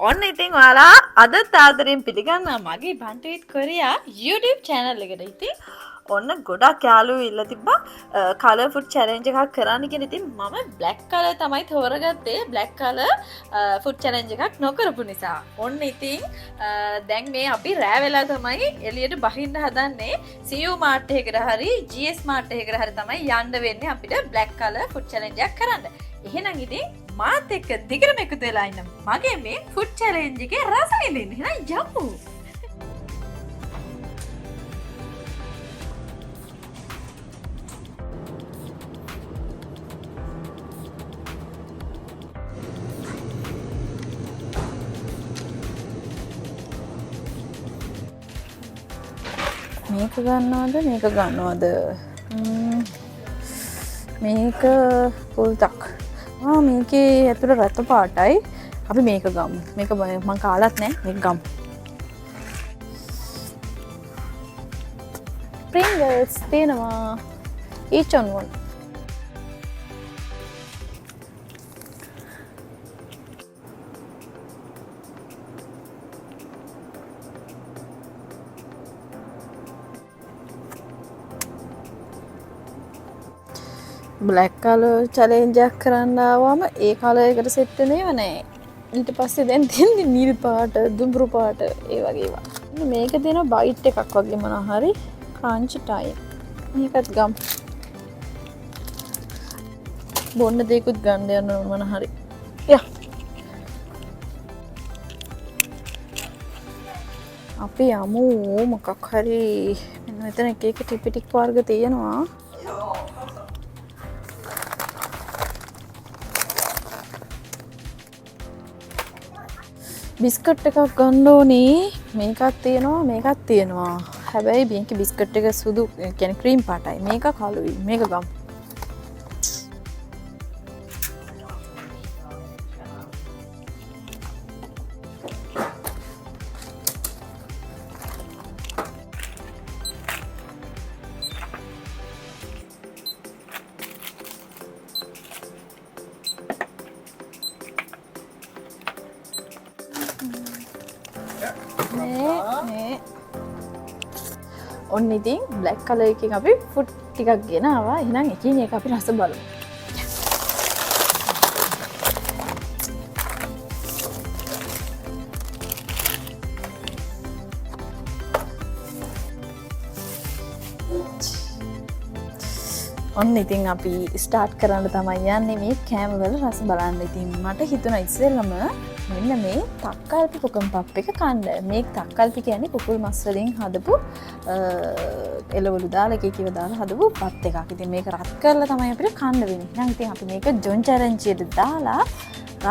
ඔන්න ඉතින් ඔයාලා අද තාදරෙන් පිළිගන්නවා මගේ බන්ටවිත් කොරියා YouTube channel එකට. ඉතින් ඔන්න ගොඩක් යාළුවෝ ඉල්ල තිබ්බා color food challenge එකක් කරන්න කියලා. ඉතින් මම black color තමයි තෝරගත්තේ. black color food challenge එකක් නොකරපු නිසා. ඔන්න ඉතින් දැන් මේ අපි රෑ වෙලා තමයි එළියට බහින්න හදන්නේ. CU Mart එකකට හරි GS Mart එකකට හරි තමයි යන්න වෙන්නේ අපිට black color food challenge එකක් කරන්න. එහෙනම් ඉතින් මාත් එක්ක දිගටම එකතු වෙලා ඉන්න මගේ මේ ෆුඩ් චැලෙන්ජ් එකේ රස විඳින්න. එහෙනම් යමු. මේක ගන්නවද? මේක පුල්තක්. මේකේ ඇතුළ රතු පාටයි. අපි මේක ගමු. මේක මම කාලත් නෑ. මේක ගමු. Pringles තියෙනවා. each on one. Black colour challenge එකක් කරන්න ආවම ඒ කලර් එකට සෙට් වෙනේව නෑ. ඊට පස්සේ දැන් තියෙන්නේ නිල් පාට, දුඹුරු පාට ඒ වගේ ඒවා. මේක තියෙන බයිට් එකක් වගේ මොනවා හරි ක්‍රන්ච් ටයිම්. මේකත් ගම්. බොන්න දෙයක්වත් ගන්න යන්න මොනවා හරි. යා. අපි යමු මොකක් හරි මෙන්න මෙතන එක එක ටිපිටික් වර්ග තියෙනවා. බිස්කට් එකක් ගන්න ඕනේ. මේකත් තියෙනවා. හැබැයි මේකේ බිස්කට් එක සුදු කියන්නේ ක්‍රීම් පාටයි. මේක කළුයි. මේක ගමු. ඔන්න ඉතින් බ්ලැක් කලර් එකකින් අපි ෆුඩ් ටිකක් ගෙනාවා. එහෙනම් එකින් එක අපි රස බලමු. ඔන්න ඉතින් අපි ස්ටාර්ට් කරන්න තමයි යන්නේ මේ කෑම වල රස බලන්න. ඉතින් මට හිතුණා ඉස්සෙල්ලම මෙන්න මේ තක්කල්පි පොකම් පප් එක කන්න. මේ තක්කල්පි කියන්නේ කුකුල් මස් වලින් හදපු එළවලු දාලා කීකියව දාලා හදපු පත් එකක්. ඉතින් මේක රත් කරලා තමයි අපිට කන්න වෙන්නේ. එහෙනම් ඉතින් අපි මේක ජොන් චැලෙන්ජ් එකට දාලා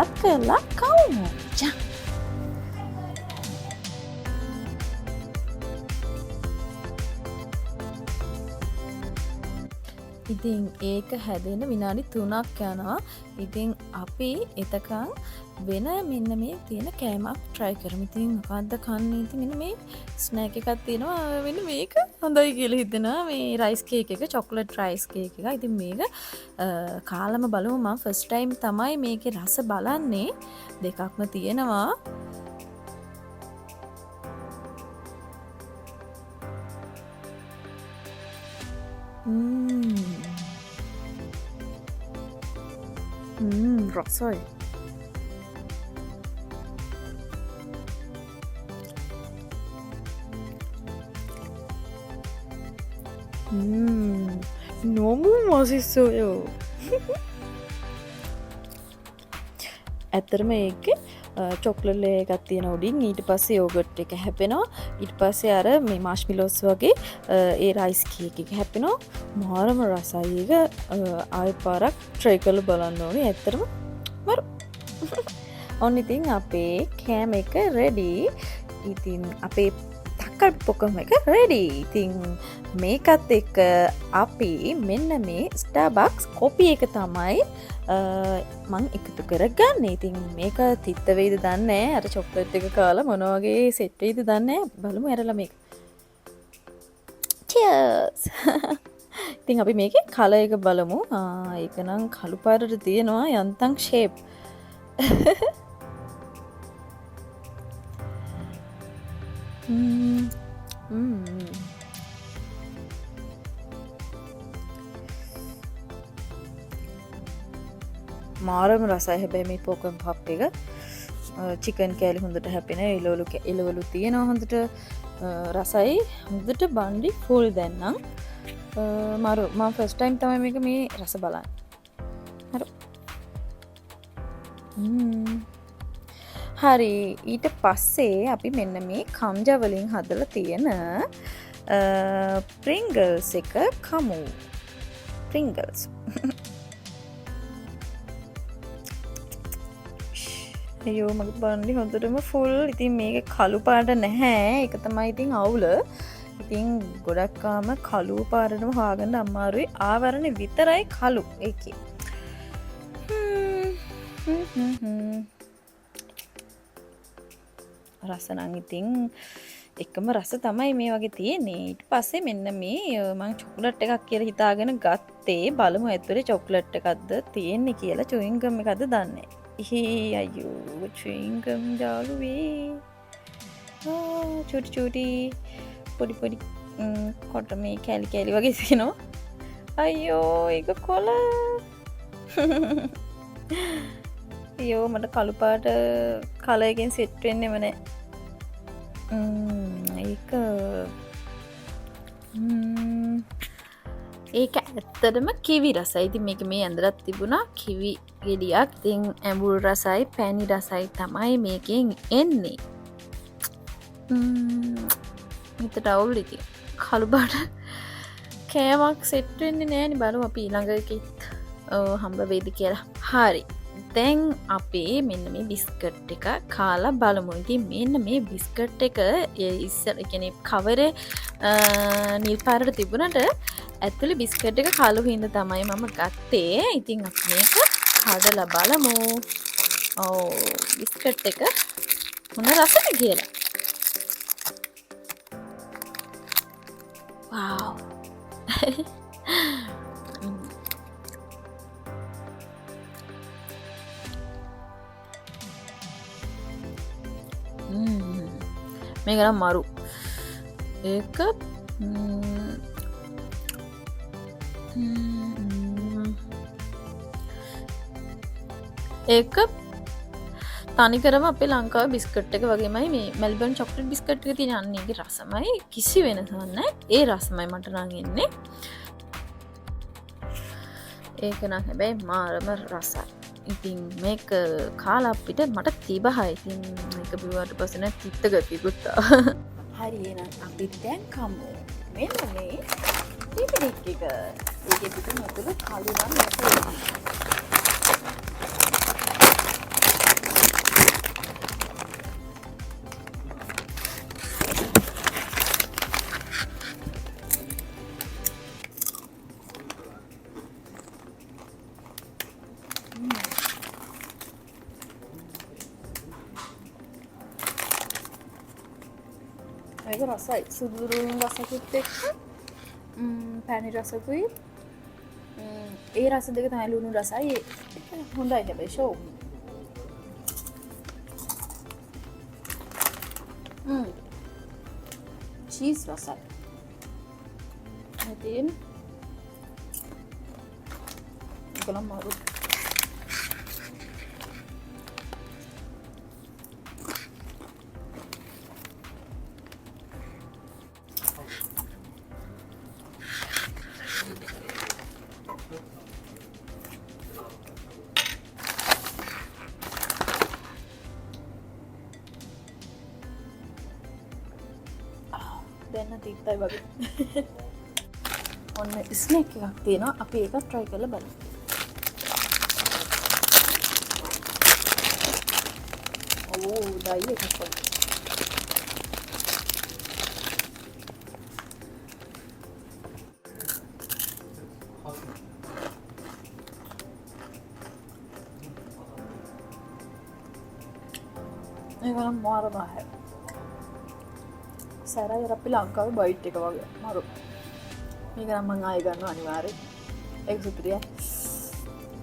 රත් කරලා කවමු. ජා. ඉතින් ඒක හැදෙන්න විනාඩි 3ක් යනවා. ඉතින් අපි එතකන් වෙන මෙන්න මේ තියෙන කෑමක් try කරමු. ඉතින් මොකද්ද කන්නේ? ඉතින් මෙන්න මේ ස්නැක් එකක් තියෙනවා. මෙන්න මේක හොඳයි කියලා හිතෙනවා. මේ රයිස් කේක් එක, චොක්ලට් රයිස් කේක් එක. ඉතින් මේක කාලම බලමු. මම ෆස්ට් ටයිම් තමයි මේකේ රස බලන්නේ. දෙකක්ම තියෙනවා. රසයි. 너무 맛있어요. ඇත්තටම ඒකේ චොක්ලට් ලේයර් එකක් තියෙන උඩින් ඊට පස්සේ යෝගට් එක හැපෙනවා. ඊට පස්සේ අර මේ මාෂ්මෙලෝස් වගේ ඒ රයිස් කේක් එක හැපෙනවා. මාරම රසයි ඒක. ආයෙ පාරක් try කරලා බලන්න ඕනේ. ඇත්තටම මරු. ඔන්න ඉතින් අපේ කෑම එක ready. ඉතින් අපේ තක්කල්පි පොකම් එක ready. ඉතින් මේකත් එක්ක අපි මෙන්න මේ Starbucks කොපි එක තමයි මං එකතු කරගන්න. ඉතින් මේක තිත්ත වෙයිද දන්නේ නැහැ. අර චොක්ලට් එක කාලා මොන වගේ සෙට් වෙයිද දන්නේ නැහැ. බලමු ඇරලා මේක. cheers. ඉතින් අපි මේකේ කලර් එක බලමු. ඒක නම් කළු පාටට තියෙනවා යන්තම් shape. 음. 음. මාරම රසයි හැබැයි මේ පෝකන් පප් එක. චිකන් කෑලි හොඳට හැපෙන එලවලු තියෙනවා හොඳට රසයි හොඳට බණ්ඩි ෆුල් දැන්නම්. මරු මම ෆස්ට් ටයිම් තමයි මේක මේ රස බලන්නේ. හරි. හරි ඊට පස්සේ අපි මෙන්න මේ කම්ජා වලින් හදලා තියෙන ප්‍රින්ගල්ස් එක කමු. ප්‍රින්ගල්ස්. අයියෝ මගේ බණ්ඩි හොඳටම ෆුල්. ඉතින් මේක කළු පාට නැහැ. ඒක තමයි ඉතින් අවුල. ඉතින් ගොඩක්කාම කළු පාටටම හොයාගන්න අමාරුයි. ආවරණේ විතරයි කළු ඒකේ. රස නම් ඉතින් එකම රස තමයි මේ වගේ තියෙන්නේ. ඊට පස්සේ මෙන්න මේ මම චොක්ලට් එකක් කියලා හිතාගෙන ගත්තේ. බලමු ඇතුලේ චොක්ලට් එකක්ද තියෙන්නේ කියලා. චුයින් ගම් එකක්ද දන්නේ. අයියෝ චුයින් ගම් දාළුවේ. චුටි පොඩි කොට මේ කෑලි වගේ තියෙනවා. අයියෝ ඒක කොළ. අයියෝ මට කළු පාට කලර් එකෙන් සෙට් වෙන්නෙම නෑ. ඒක ඇත්තටම කිවි රසයි. ඉතින් මේක මේ ඇඳලත් තිබුණා කිවි ගෙඩියක්. ඉතින් ඇඹුල් රසයි පැණි රසයි තමයි මේකෙන් එන්නේ. හිතට අවුල් ඉතින් කළු පාට කෑමක් සෙට් වෙන්නේ නෑනේ. බලමු අපි ඊළඟ එකෙත් හම්බ වෙයිද කියලා. හරි. දැන් අපි මෙන්න මේ බිස්කට් එක කාලා බලමු. ඉතින් මෙන්න මේ බිස්කට් එක ඉස්සර කියන්නේ කවරේ නිල් පාරට තිබුණට ඇතුලේ බිස්කට් එක කළු හින්දා තමයි මම ගත්තේ. ඉතින් අපි මේක හදලා බලමු. බිස්කට් එක මොන රසද කියලා. wow මේක නම් මරු. ඒක ඒක තනිකරම අපේ ලංකාවේ බිස්කට් එක වගේමයි මේ මෙල්බන් චොක්ලට් බිස්කට් එක තියෙන අන්නේගේ රසමයි. කිසි වෙනසක් නැහැ. ඒ රසමයි මට නම් එන්නේ. ඒක නම් හැබැයි මාරම රසයි. ඉතින් මේක කාලා අපිට මට තිබහයි. ඉතින් මේක බිව්වට පස්සේ නම් තිත්ත ගතියකුත් ආවා. හරි එහෙනම් අපි දැන් කමු. මෙන්න මේ ටිපිඩික් එක. ඒකේ පිටින් ඇතුළේ කළු නම් නැතේ. මේක රසයි. සුදුරුන් රසකුත් එක්ක පැණි රසකුයි ඒ රස දෙක තමයි ලුණු රසයි. හොඳයි හැබැයි ෂෝ. චීස් රසයි. ඉතින් ගලම් මාරු. දෙන්න තිත්තයි වගේ. ඔන්න ස්නේක් එකක් තියෙනවා. අපි ඒක try කරලා බලමු. දයි එකක් වගේ. ඒක නම් මාරම ආහාර. සැරයි අපි ලංකාවේ බයිට් එක වගේ මරු. මේක නම් මම ආයෙ ගන්නවා අනිවාර්යෙන්. ඒක සුපිරියි.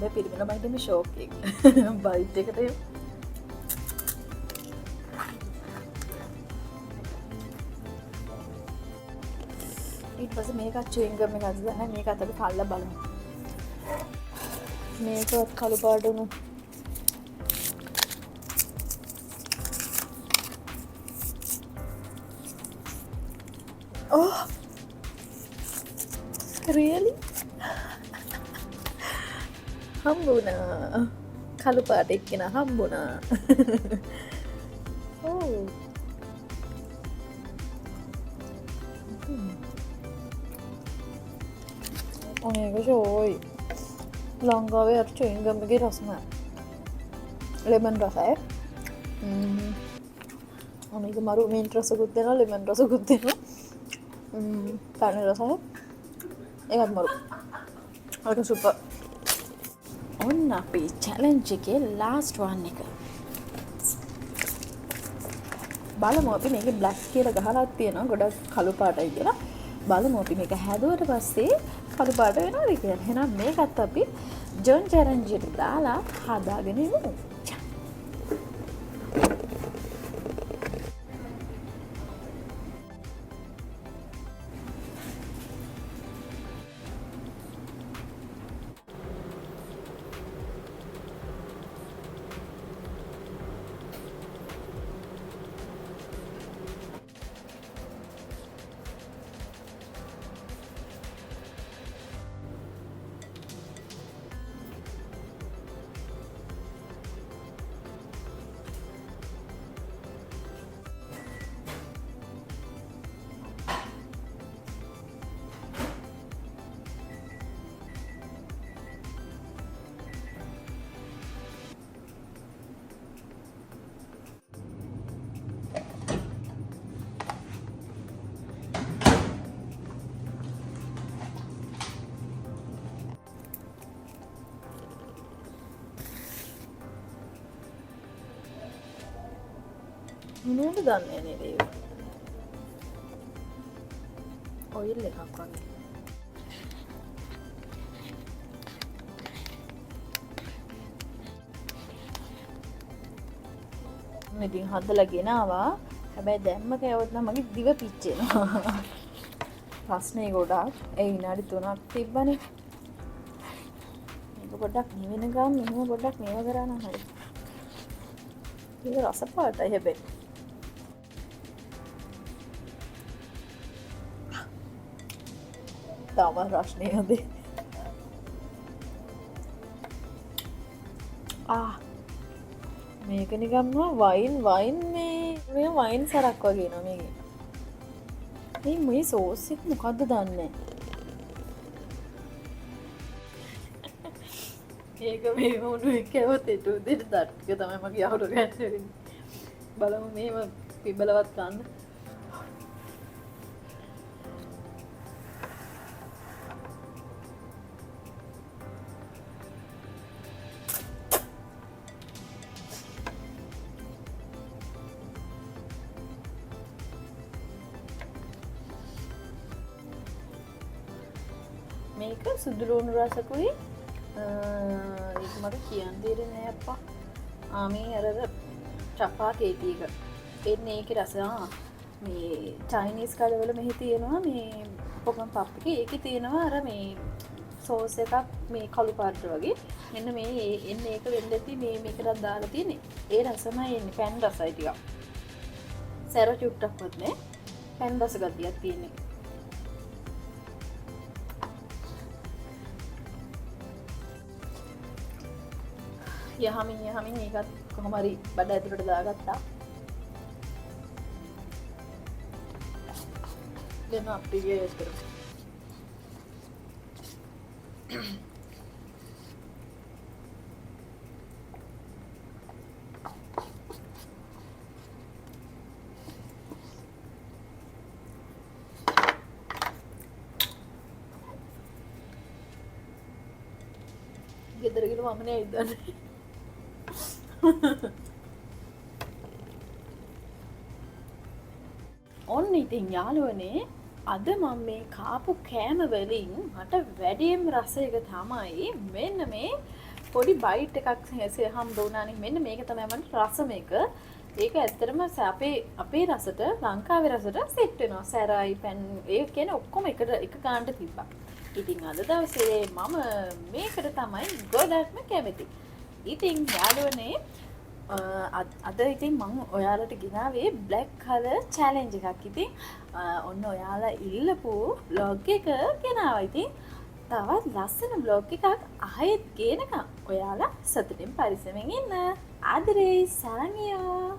මේ පිළිමන බයිට් මේ ෂෝක් එක. බයිට් එකට ඊට පස්සේ මේකත් චුයින් ගම් එකක්ද නැහැ මේකත් අපි කල්ලා බලමු. මේකවත් කළු පාට උණු. Oh really? හම්බුණා. කළු පාට එක්කෙනා හම්බුණා. ඔව්. මේක ෂෝයි. ලංකාවේ අර චුයින් ගම් එකේ රසම. ලෙමන් රසයි. මේක මරු මින්ට් රසකුත් දෙනවා ලෙමන් රසකුත් දෙනවා. පැණි රසයි. ඒකත් මරු. ඒක සුපර්. ඔන්න අපේ චැලෙන්ජ් එකේ ලාස්ට් වන් එක. බලමු අපි මේකේ බ්ලැක් කියලා ගහලා තියෙනවා ගොඩක් කළු පාටයි කියලා. බලමු අපි මේක හැදුවට පස්සේ කළු පාට වෙනවද කියලා. එහෙනම් මේකත් අපි ජොන් චැලෙන්ජ් එකට දාලා හදාගෙන ඉමු. මොනවද දන්නේ නේද ඒක? ඔයිල් එකක් වගේ. ඉතින් හදලා ගෙනාවා. හැබැයි දැම්ම කෑවොත් නම් මගේ දිව පිච්චෙනවා. ප්‍රශ්නේ ගොඩක්. ඒ විනාඩි 3ක් තිබ්බනේ. මේක පොඩ්ඩක් නිවෙන ගමන් මෙහෙම පොඩ්ඩක් මේව කරා නම් හරි. ඒක රස පාටයි හැබැයි. තාම රස්නේ හදේ. මේක නිකම්ම වයින් මේ වයින් සරක් වගේ නෝ මේක. මේ සෝස් එක මොකද්ද දන්නේ? ඒක මේ වුණු එකවත ඒට දෙට දට්ක තමයි මගේ යහුරු ගැටෙන්නේ. බලමු මේව පිබලවත් ගන්න. මේක සුදු ලුණු රසකුයි ඒක මට කියන්න දෙන්නේ නෑ අප්පා. මේ අර චපාති එක එන්නේ ඒකේ රස මේ චයිනීස් කඩවල මෙහි තියෙනවා මේ පොකන් පප් එකේ ඒකේ තියෙනවා අර මේ සෝස් එකක් මේ කළු පාට වගේ. මෙන්න මේ එන්නේ ඒක වෙන්නදී මේ මේකට දාලා තියෙන්නේ. ඒ රසමයි එන්නේ පැන් රසයි ටිකක්. සැර චුට්ටක්වත් නෑ. පැන් රස ගතියක් තියෙන්නේ. යහමින් ඒකත් කොහොම හරි බඩ ඇතුලට දාගත්තා. දැන් අපි ගේස් කරමු. ගෙදර ගිහලා මම නේ ඉදන්නේ. ඔන්න ඉතින් යාළුවනේ අද මම මේ කාපු කෑම වලින් මට වැඩිම රස එක තමයි මෙන්න මේ පොඩි බයිට් එකක් හම්බ වුණානේ. මෙන්න මේක තමයි මට රස මේක. ඒක ඇත්තටම අපේ රසට ලංකාවේ රසට සෙට් වෙනවා. සැරයි පැන් ඒ කියන්නේ ඔක්කොම එක ගානට තිබ්බා. ඉතින් අද දවසේ මම මේකට තමයි ගොඩක්ම කැමති. ඉතින් යාළුවනේ අද ඉතින් මම ඔයාලට ගෙනාවේ බ්ලැක් කලර් චැලෙන්ජ් එකක්. ඉතින් ඔන්න ඔයාලා ඉල්ලපු බ්ලොග් එක ගෙනාවා. ඉතින් තවත් ලස්සන බ්ලොග් එකක් ආයෙත් ගේනකම් ඔයාලා සතුටින් පරිස්සමෙන් ඉන්න. ආදරේ සරණියෝ.